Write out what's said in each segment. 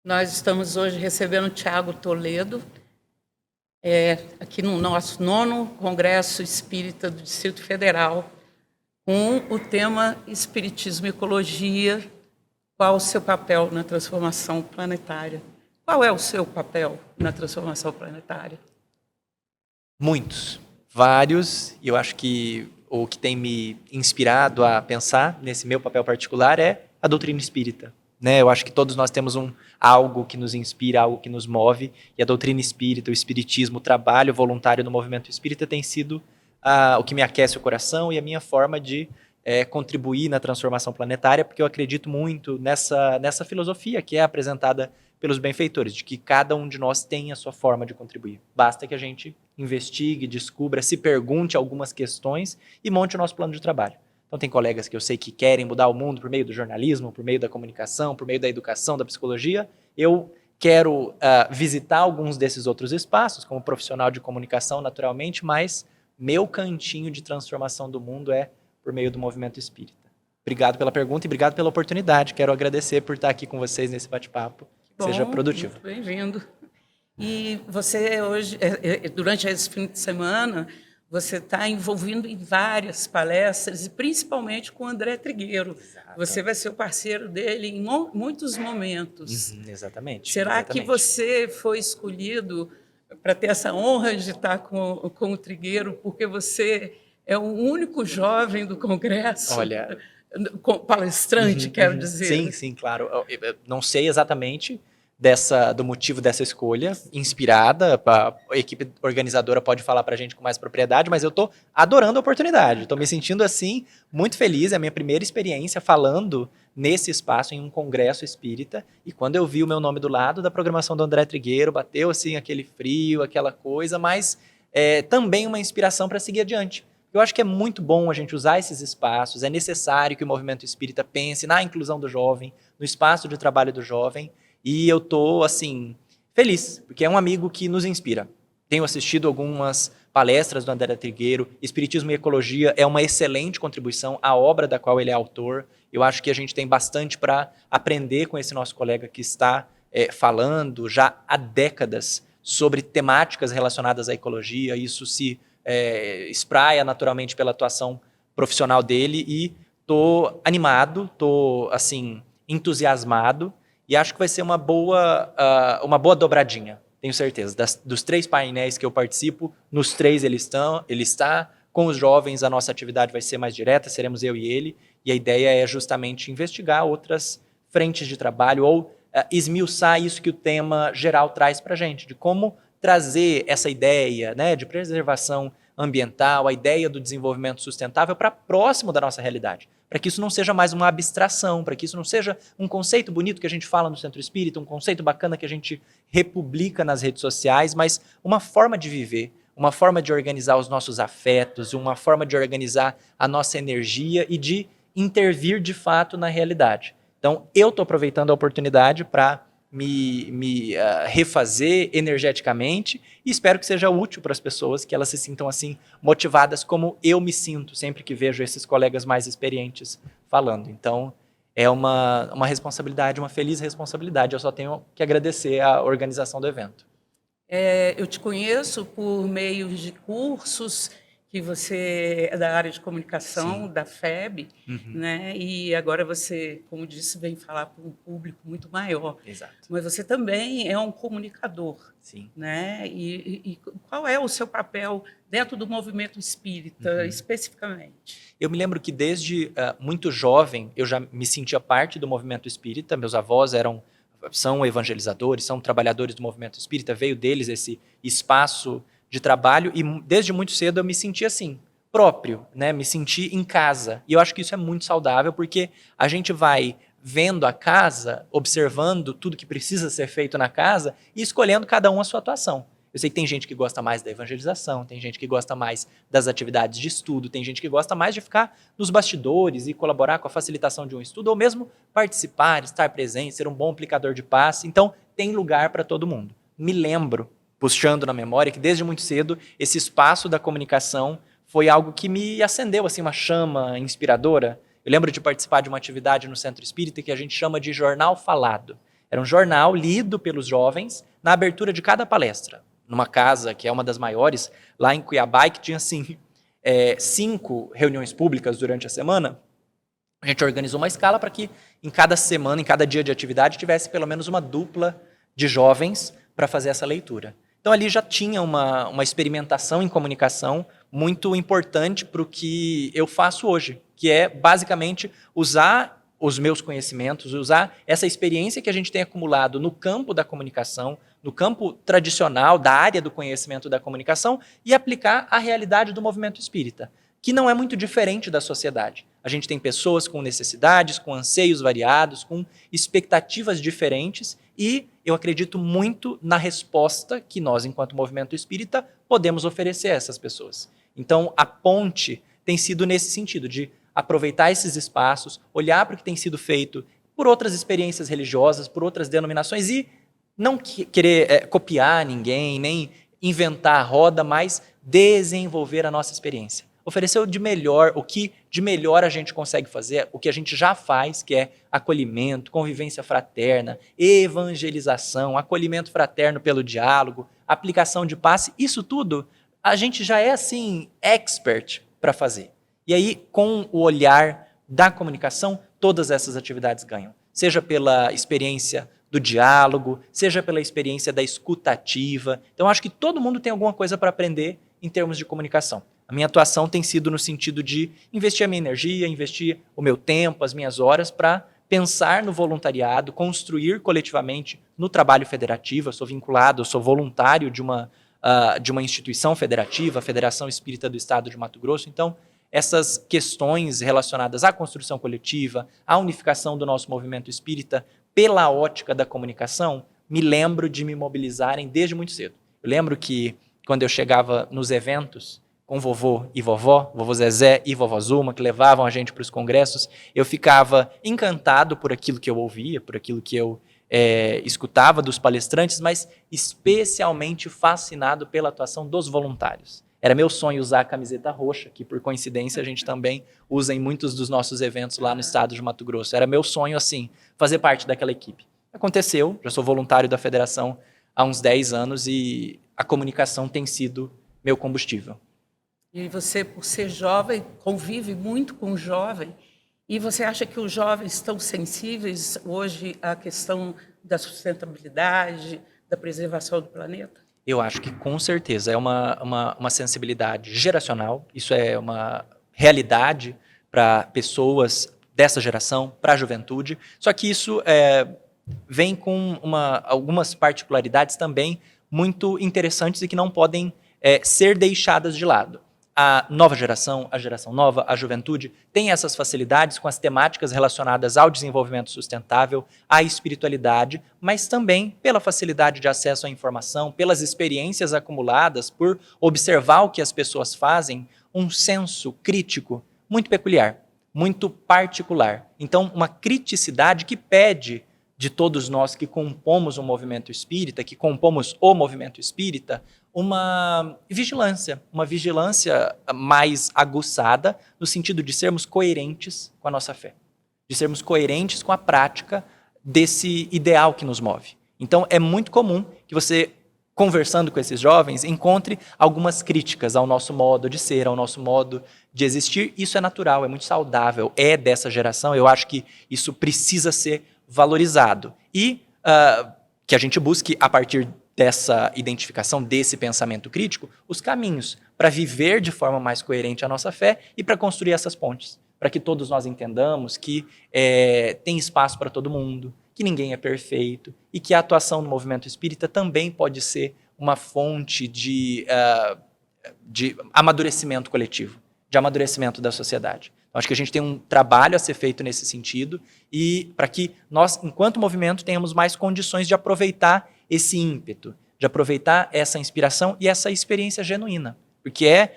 Nós estamos hoje recebendo o Tiago Toledo, aqui no nosso 9º Congresso Espírita do Distrito Federal, com o tema Espiritismo e Ecologia, qual o seu papel na transformação planetária? Qual é o seu papel na transformação planetária? Muitos, vários, e eu acho que o que tem me inspirado a pensar nesse meu papel particular é a doutrina espírita. Né? Eu acho que todos nós temos algo que nos inspira, algo que nos move, e a doutrina espírita, o espiritismo, o trabalho voluntário no movimento espírita tem sido o que me aquece o coração e a minha forma de contribuir na transformação planetária, porque eu acredito muito nessa filosofia que é apresentada pelos benfeitores, de que cada um de nós tem a sua forma de contribuir. Basta que a gente investigue, descubra, se pergunte algumas questões e monte o nosso plano de trabalho. Então tem colegas que eu sei que querem mudar o mundo por meio do jornalismo, por meio da comunicação, por meio da educação, da psicologia. Eu quero visitar alguns desses outros espaços, como profissional de comunicação, naturalmente, mas meu cantinho de transformação do mundo é por meio do movimento espírita. Obrigado pela pergunta e obrigado pela oportunidade. Quero agradecer por estar aqui com vocês nesse bate-papo. Bom, seja produtivo. Muito bem-vindo. E você hoje, durante esse fim de semana, você está envolvido em várias palestras, e principalmente com o André Trigueiro. Exato. Você vai ser o parceiro dele em muitos momentos. Exatamente. Será exatamente. que você foi escolhido para ter essa honra de estar com o Trigueiro, porque você é o único jovem do Congresso? Olha, palestrante, quero dizer. Sim, claro. Eu não sei exatamente do motivo dessa escolha, inspirada, a equipe organizadora pode falar pra gente com mais propriedade, mas eu tô adorando a oportunidade, tô me sentindo assim, muito feliz, é a minha primeira experiência falando nesse espaço, em um congresso espírita, e quando eu vi o meu nome do lado da programação do André Trigueiro, bateu assim aquele frio, aquela coisa, mas também uma inspiração para seguir adiante. Eu acho que é muito bom a gente usar esses espaços, é necessário que o movimento espírita pense na inclusão do jovem, no espaço de trabalho do jovem, e eu tô, assim, feliz, porque é um amigo que nos inspira. Tenho assistido algumas palestras do André Trigueiro, Espiritismo e Ecologia é uma excelente contribuição à obra da qual ele é autor. Eu acho que a gente tem bastante para aprender com esse nosso colega que está falando já há décadas sobre temáticas relacionadas à ecologia. Isso se espraia naturalmente pela atuação profissional dele e tô animado, tô, assim, entusiasmado, e acho que vai ser uma boa dobradinha, tenho certeza. Dos 3 painéis que eu participo, nos 3 ele está. Com os jovens, a nossa atividade vai ser mais direta, seremos eu e ele, e a ideia é justamente investigar outras frentes de trabalho ou esmiuçar isso que o tema geral traz para a gente, de como trazer essa ideia, né, de preservação ambiental, a ideia do desenvolvimento sustentável para próximo da nossa realidade, para que isso não seja mais uma abstração, para que isso não seja um conceito bonito que a gente fala no Centro Espírita, um conceito bacana que a gente republica nas redes sociais, mas uma forma de viver, uma forma de organizar os nossos afetos, uma forma de organizar a nossa energia e de intervir de fato na realidade. Então, eu estou aproveitando a oportunidade para me refazer energeticamente e espero que seja útil para as pessoas, que elas se sintam assim motivadas como eu me sinto sempre que vejo esses colegas mais experientes falando. Então, é uma responsabilidade, uma feliz responsabilidade. Eu só tenho que agradecer a organização do evento. Eu te conheço por meio de cursos que você é da área de comunicação, da FEB, né? E agora você, como disse, vem falar para um público muito maior. Exato. Mas você também é um comunicador. Sim. Né? E qual é o seu papel dentro do movimento espírita, especificamente? Eu me lembro que desde muito jovem eu já me sentia parte do movimento espírita. Meus avós são evangelizadores, são trabalhadores do movimento espírita, veio deles esse espaço de trabalho e desde muito cedo eu me senti assim, próprio, né? Me senti em casa. E eu acho que isso é muito saudável porque a gente vai vendo a casa, observando tudo que precisa ser feito na casa e escolhendo cada um a sua atuação. Eu sei que tem gente que gosta mais da evangelização, tem gente que gosta mais das atividades de estudo, tem gente que gosta mais de ficar nos bastidores e colaborar com a facilitação de um estudo, ou mesmo participar, estar presente, ser um bom aplicador de passe. Então, tem lugar para todo mundo. Me lembro, puxando na memória, que desde muito cedo, esse espaço da comunicação foi algo que me acendeu, assim, uma chama inspiradora. Eu lembro de participar de uma atividade no Centro Espírita que a gente chama de Jornal Falado. Era um jornal lido pelos jovens na abertura de cada palestra. Numa casa que é uma das maiores, lá em Cuiabá, que tinha assim, 5 reuniões públicas durante a semana, a gente organizou uma escala para que em cada semana, em cada dia de atividade, tivesse pelo menos uma dupla de jovens para fazer essa leitura. Então ali já tinha uma experimentação em comunicação muito importante para o que eu faço hoje, que é basicamente usar os meus conhecimentos, usar essa experiência que a gente tem acumulado no campo da comunicação, no campo tradicional da área do conhecimento da comunicação e aplicar à realidade do movimento espírita, que não é muito diferente da sociedade. A gente tem pessoas com necessidades, com anseios variados, com expectativas diferentes e eu acredito muito na resposta que nós, enquanto movimento espírita, podemos oferecer a essas pessoas. Então, a ponte tem sido nesse sentido, de aproveitar esses espaços, olhar para o que tem sido feito por outras experiências religiosas, por outras denominações e não querer copiar ninguém, nem inventar a roda, mas desenvolver a nossa experiência. Oferecer o de melhor, o que de melhor a gente consegue fazer, o que a gente já faz, que é acolhimento, convivência fraterna, evangelização, acolhimento fraterno pelo diálogo, aplicação de passe, isso tudo a gente já é assim expert para fazer. E aí, com o olhar da comunicação, todas essas atividades ganham. Seja pela experiência do diálogo, seja pela experiência da escuta ativa. Então, acho que todo mundo tem alguma coisa para aprender em termos de comunicação. A minha atuação tem sido no sentido de investir a minha energia, investir o meu tempo, as minhas horas para pensar no voluntariado, construir coletivamente no trabalho federativo. Eu sou vinculado, eu sou voluntário de uma instituição federativa, a Federação Espírita do Estado de Mato Grosso. Então, essas questões relacionadas à construção coletiva, à unificação do nosso movimento espírita pela ótica da comunicação, me lembro de me mobilizarem desde muito cedo. Eu lembro que quando eu chegava nos eventos com vovô e vovó Zezé e vovó Zuma, que levavam a gente para os congressos, eu ficava encantado por aquilo que eu ouvia, por aquilo que eu escutava dos palestrantes, mas especialmente fascinado pela atuação dos voluntários. Era meu sonho usar a camiseta roxa, que por coincidência a gente também usa em muitos dos nossos eventos lá no estado de Mato Grosso. Era meu sonho, assim, fazer parte daquela equipe. Aconteceu, já sou voluntário da federação há uns 10 anos e a comunicação tem sido meu combustível. E você, por ser jovem, convive muito com o jovem, e você acha que os jovens estão sensíveis hoje à questão da sustentabilidade, da preservação do planeta? Eu acho que com certeza é uma sensibilidade geracional, isso é uma realidade para pessoas dessa geração, para a juventude, só que isso vem com algumas particularidades também muito interessantes e que não podem ser deixadas de lado. A nova geração, a geração nova, a juventude, tem essas facilidades com as temáticas relacionadas ao desenvolvimento sustentável, à espiritualidade, mas também pela facilidade de acesso à informação, pelas experiências acumuladas, por observar o que as pessoas fazem, um senso crítico muito peculiar, muito particular. Então, uma criticidade que pede de todos nós que compomos o movimento espírita, que compomos o movimento espírita, uma vigilância mais aguçada, no sentido de sermos coerentes com a nossa fé, de sermos coerentes com a prática desse ideal que nos move. Então, é muito comum que você, conversando com esses jovens, encontre algumas críticas ao nosso modo de ser, ao nosso modo de existir. Isso é natural, é muito saudável, é dessa geração. Eu acho que isso precisa ser valorizado e que a gente busque, a partir dessa identificação, desse pensamento crítico, os caminhos para viver de forma mais coerente a nossa fé e para construir essas pontes, para que todos nós entendamos que tem espaço para todo mundo, que ninguém é perfeito e que a atuação no movimento espírita também pode ser uma fonte de amadurecimento coletivo, de amadurecimento da sociedade. Então, acho que a gente tem um trabalho a ser feito nesse sentido e para que nós, enquanto movimento, tenhamos mais condições de aproveitar esse ímpeto, de aproveitar essa inspiração e essa experiência genuína, porque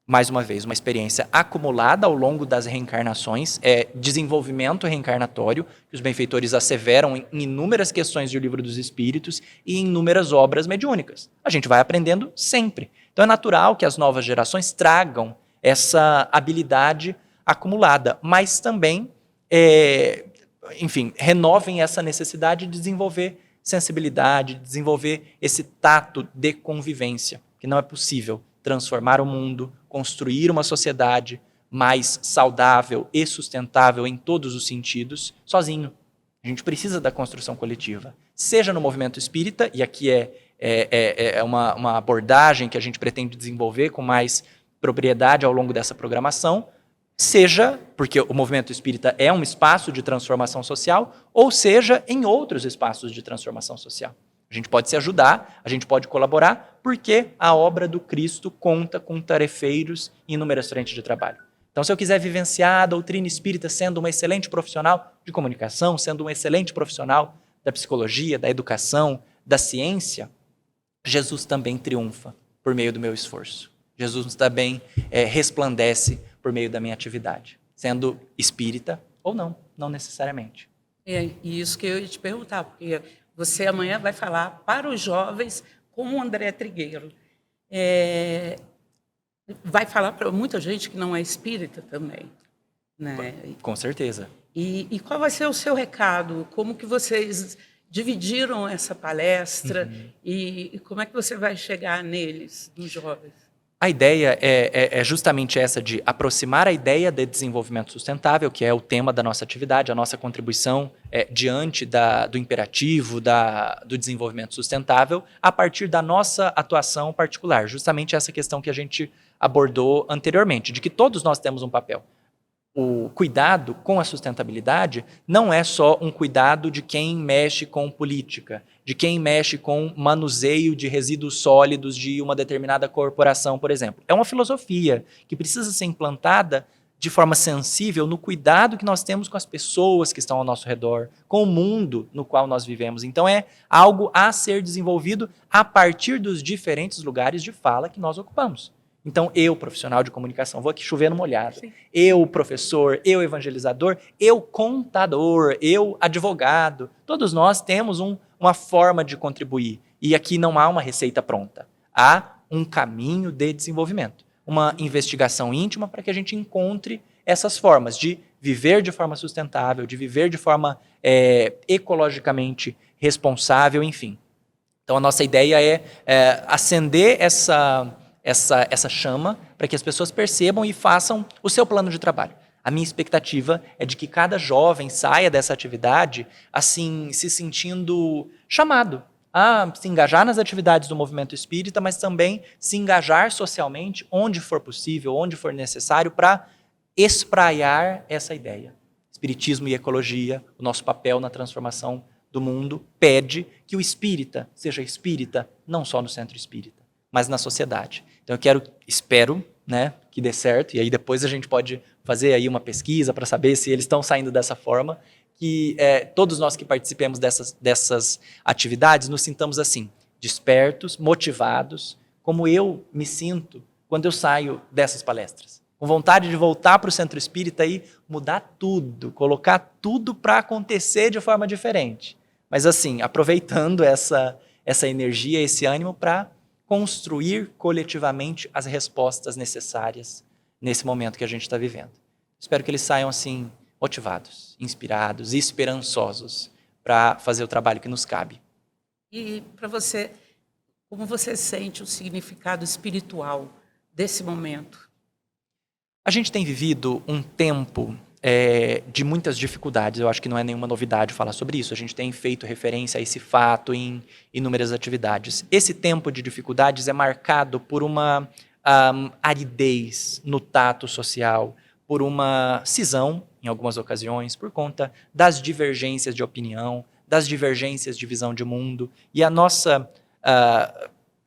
mais uma vez, uma experiência acumulada ao longo das reencarnações, desenvolvimento reencarnatório, que os benfeitores asseveram em inúmeras questões do Livro dos Espíritos e em inúmeras obras mediúnicas. A gente vai aprendendo sempre. Então é natural que as novas gerações tragam essa habilidade acumulada, mas também enfim, renovem essa necessidade de desenvolver sensibilidade, de desenvolver esse tato de convivência, que não é possível transformar o mundo, construir uma sociedade mais saudável e sustentável em todos os sentidos, sozinho. A gente precisa da construção coletiva, seja no movimento espírita, e aqui é uma abordagem que a gente pretende desenvolver com mais propriedade ao longo dessa programação, seja porque o movimento espírita é um espaço de transformação social, ou seja, em outros espaços de transformação social. A gente pode se ajudar, a gente pode colaborar, porque a obra do Cristo conta com tarefeiros em inúmeras frentes de trabalho. Então, se eu quiser vivenciar a doutrina espírita sendo uma excelente profissional de comunicação, sendo um excelente profissional da psicologia, da educação, da ciência, Jesus também triunfa por meio do meu esforço. Jesus também resplandece por meio da minha atividade, sendo espírita ou não, não necessariamente. E isso que eu ia te perguntar, porque você amanhã vai falar para os jovens com o André Trigueiro. Vai falar para muita gente que não é espírita também, né? Com certeza. E qual vai ser o seu recado? Como que vocês dividiram essa palestra e como é que você vai chegar neles, nos jovens? A ideia é justamente essa de aproximar a ideia de desenvolvimento sustentável, que é o tema da nossa atividade, a nossa contribuição diante do imperativo do desenvolvimento sustentável, a partir da nossa atuação particular. Justamente essa questão que a gente abordou anteriormente, de que todos nós temos um papel. O cuidado com a sustentabilidade não é só um cuidado de quem mexe com política, de quem mexe com manuseio de resíduos sólidos de uma determinada corporação, por exemplo. É uma filosofia que precisa ser implantada de forma sensível no cuidado que nós temos com as pessoas que estão ao nosso redor, com o mundo no qual nós vivemos. Então é algo a ser desenvolvido a partir dos diferentes lugares de fala que nós ocupamos. Então, eu, profissional de comunicação, vou aqui chover no molhado. Sim. Eu, professor, eu, evangelizador, eu, contador, eu, advogado. Todos nós temos uma forma de contribuir. E aqui não há uma receita pronta. Há um caminho de desenvolvimento. Uma investigação íntima para que a gente encontre essas formas de viver de forma sustentável, de viver de forma ecologicamente responsável, enfim. Então, a nossa ideia é acender essa chama para que as pessoas percebam e façam o seu plano de trabalho. A minha expectativa é de que cada jovem saia dessa atividade assim, se sentindo chamado a se engajar nas atividades do movimento espírita, mas também se engajar socialmente onde for possível, onde for necessário, para espraiar essa ideia. Espiritismo e ecologia, o nosso papel na transformação do mundo, pede que o espírita seja espírita não só no centro espírita, mas na sociedade. Então espero, né, que dê certo, e aí depois a gente pode fazer aí uma pesquisa para saber se eles estão saindo dessa forma, que todos nós que participemos dessas atividades nos sintamos assim, despertos, motivados, como eu me sinto quando eu saio dessas palestras. Com vontade de voltar para o centro espírita e mudar tudo, colocar tudo para acontecer de forma diferente. Mas assim, aproveitando essa energia, esse ânimo para construir coletivamente as respostas necessárias nesse momento que a gente está vivendo. Espero que eles saiam assim motivados, inspirados e esperançosos para fazer o trabalho que nos cabe. E para você, como você sente o significado espiritual desse momento? A gente tem vivido um tempo de muitas dificuldades. Eu acho que não é nenhuma novidade falar sobre isso. A gente tem feito referência a esse fato em inúmeras atividades. Esse tempo de dificuldades é marcado por uma aridez no tato social, por uma cisão, em algumas ocasiões, por conta das divergências de opinião, das divergências de visão de mundo. E a nossa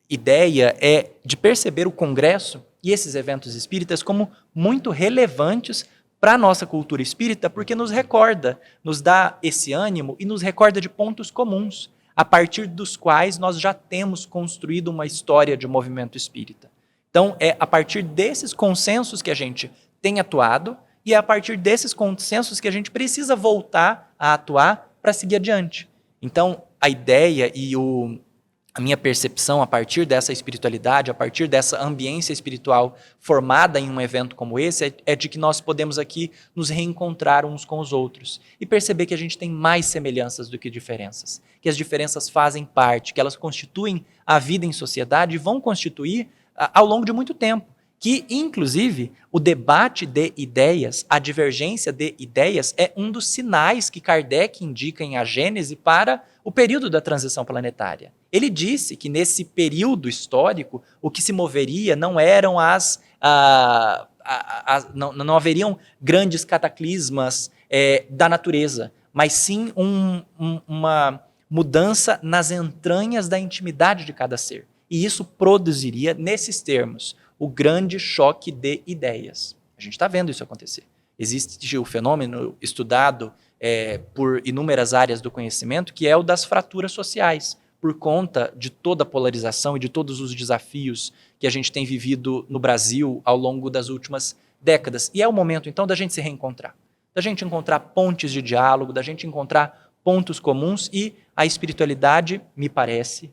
ideia é de perceber o Congresso e esses eventos espíritas como muito relevantes para a nossa cultura espírita, porque nos recorda, nos dá esse ânimo e nos recorda de pontos comuns, a partir dos quais nós já temos construído uma história de movimento espírita. Então, é a partir desses consensos que a gente tem atuado e é a partir desses consensos que a gente precisa voltar a atuar para seguir adiante. Então, a ideia e a minha percepção a partir dessa espiritualidade, a partir dessa ambiência espiritual formada em um evento como esse, é de que nós podemos aqui nos reencontrar uns com os outros e perceber que a gente tem mais semelhanças do que diferenças, que as diferenças fazem parte, que elas constituem a vida em sociedade e vão constituir ao longo de muito tempo. Que, inclusive, o debate de ideias, a divergência de ideias, é um dos sinais que Kardec indica em A Gênese para o período da transição planetária. Ele disse que nesse período histórico, o que se moveria não eram não haveriam grandes cataclismas da natureza, mas sim uma mudança nas entranhas da intimidade de cada ser. E isso produziria, nesses termos, o grande choque de ideias. A gente está vendo isso acontecer. Existe o fenômeno estudado por inúmeras áreas do conhecimento, que é o das fraturas sociais, por conta de toda a polarização e de todos os desafios que a gente tem vivido no Brasil ao longo das últimas décadas. E é o momento, então, da gente se reencontrar, da gente encontrar pontes de diálogo, da gente encontrar pontos comuns, e a espiritualidade, me parece,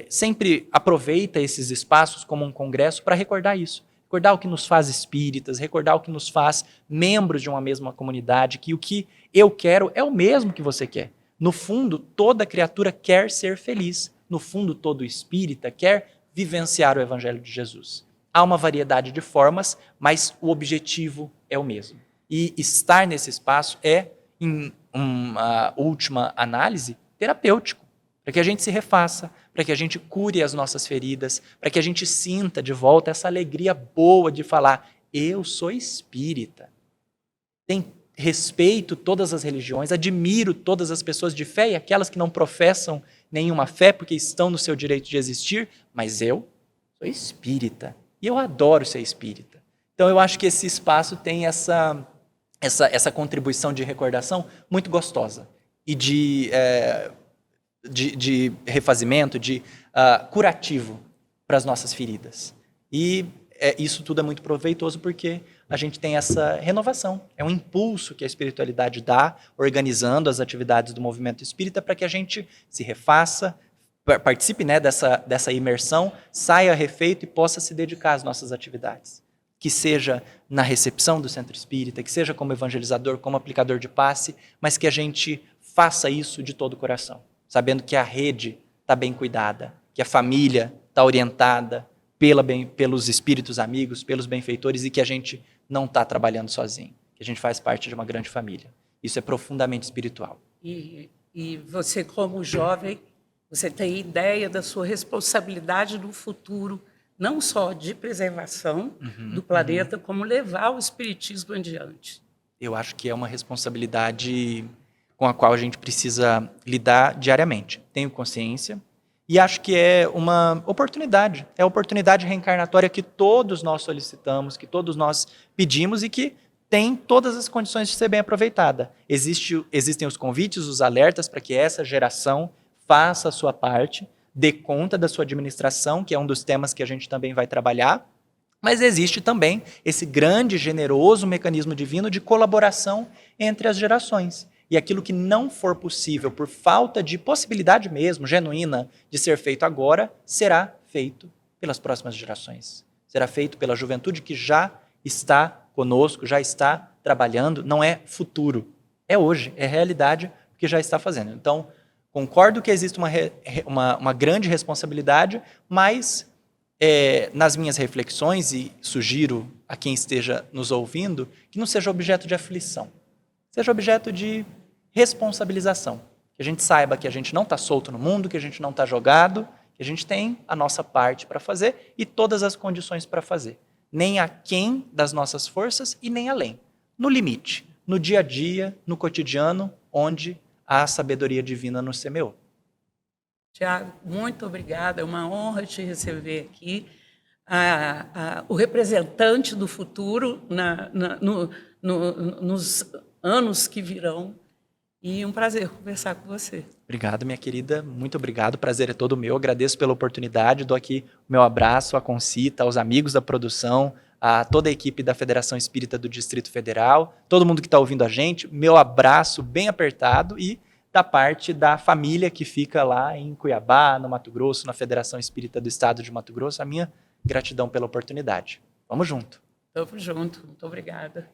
sempre aproveita esses espaços como um congresso para recordar isso. Recordar o que nos faz espíritas, recordar o que nos faz membros de uma mesma comunidade, que o que eu quero é o mesmo que você quer. No fundo, toda criatura quer ser feliz. No fundo, todo espírita quer vivenciar o Evangelho de Jesus. Há uma variedade de formas, mas o objetivo é o mesmo. E estar nesse espaço é, em uma última análise, terapêutico, para que a gente se refaça, para que a gente cure as nossas feridas, para que a gente sinta de volta essa alegria boa de falar: eu sou espírita. Respeito todas as religiões, admiro todas as pessoas de fé e aquelas que não professam nenhuma fé porque estão no seu direito de existir, mas eu sou espírita e eu adoro ser espírita. Então eu acho que esse espaço tem essa contribuição de recordação muito gostosa e de refazimento, de curativo para as nossas feridas. E isso tudo é muito proveitoso porque a gente tem essa renovação. É um impulso que a espiritualidade dá, organizando as atividades do movimento espírita para que a gente se refaça, participe dessa imersão, saia refeito e possa se dedicar às nossas atividades. Que seja na recepção do centro espírita, que seja como evangelizador, como aplicador de passe, mas que a gente faça isso de todo o coração, sabendo que a rede está bem cuidada, que a família está orientada pelos espíritos amigos, pelos benfeitores, e que a gente não está trabalhando sozinho, que a gente faz parte de uma grande família. Isso é profundamente espiritual. E você, como jovem, você tem ideia da sua responsabilidade no futuro, não só de preservação do planeta, como levar o espiritismo adiante. Eu acho que é uma responsabilidade com a qual a gente precisa lidar diariamente. Tenho consciência e acho que é uma oportunidade. É a oportunidade reencarnatória que todos nós solicitamos, que todos nós pedimos e que tem todas as condições de ser bem aproveitada. Existem os convites, os alertas para que essa geração faça a sua parte, dê conta da sua administração, que é um dos temas que a gente também vai trabalhar, mas existe também esse grande, generoso mecanismo divino de colaboração entre as gerações. E aquilo que não for possível por falta de possibilidade mesmo, genuína, de ser feito agora, será feito pelas próximas gerações. Será feito pela juventude que já está conosco, já está trabalhando, não é futuro, é hoje, é realidade, que já está fazendo. Então, concordo que existe uma grande responsabilidade, mas nas minhas reflexões, e sugiro a quem esteja nos ouvindo, que não seja objeto de aflição, seja objeto de responsabilização. Que a gente saiba que a gente não está solto no mundo, que a gente não está jogado, que a gente tem a nossa parte para fazer e todas as condições para fazer. Nem aquém das nossas forças e nem além. No limite, no dia a dia, no cotidiano, onde a sabedoria divina nos semeou. Tiago, muito obrigada. É uma honra te receber aqui. O representante do futuro nos anos que virão. E um prazer conversar com você. Obrigado, minha querida. Muito obrigado. O prazer é todo meu. Agradeço pela oportunidade. Dou aqui o meu abraço à Concita, aos amigos da produção, a toda a equipe da Federação Espírita do Distrito Federal, todo mundo que está ouvindo a gente. Meu abraço bem apertado e da parte da família que fica lá em Cuiabá, no Mato Grosso, na Federação Espírita do Estado de Mato Grosso. A minha gratidão pela oportunidade. Vamos junto. Tamo junto. Muito obrigada.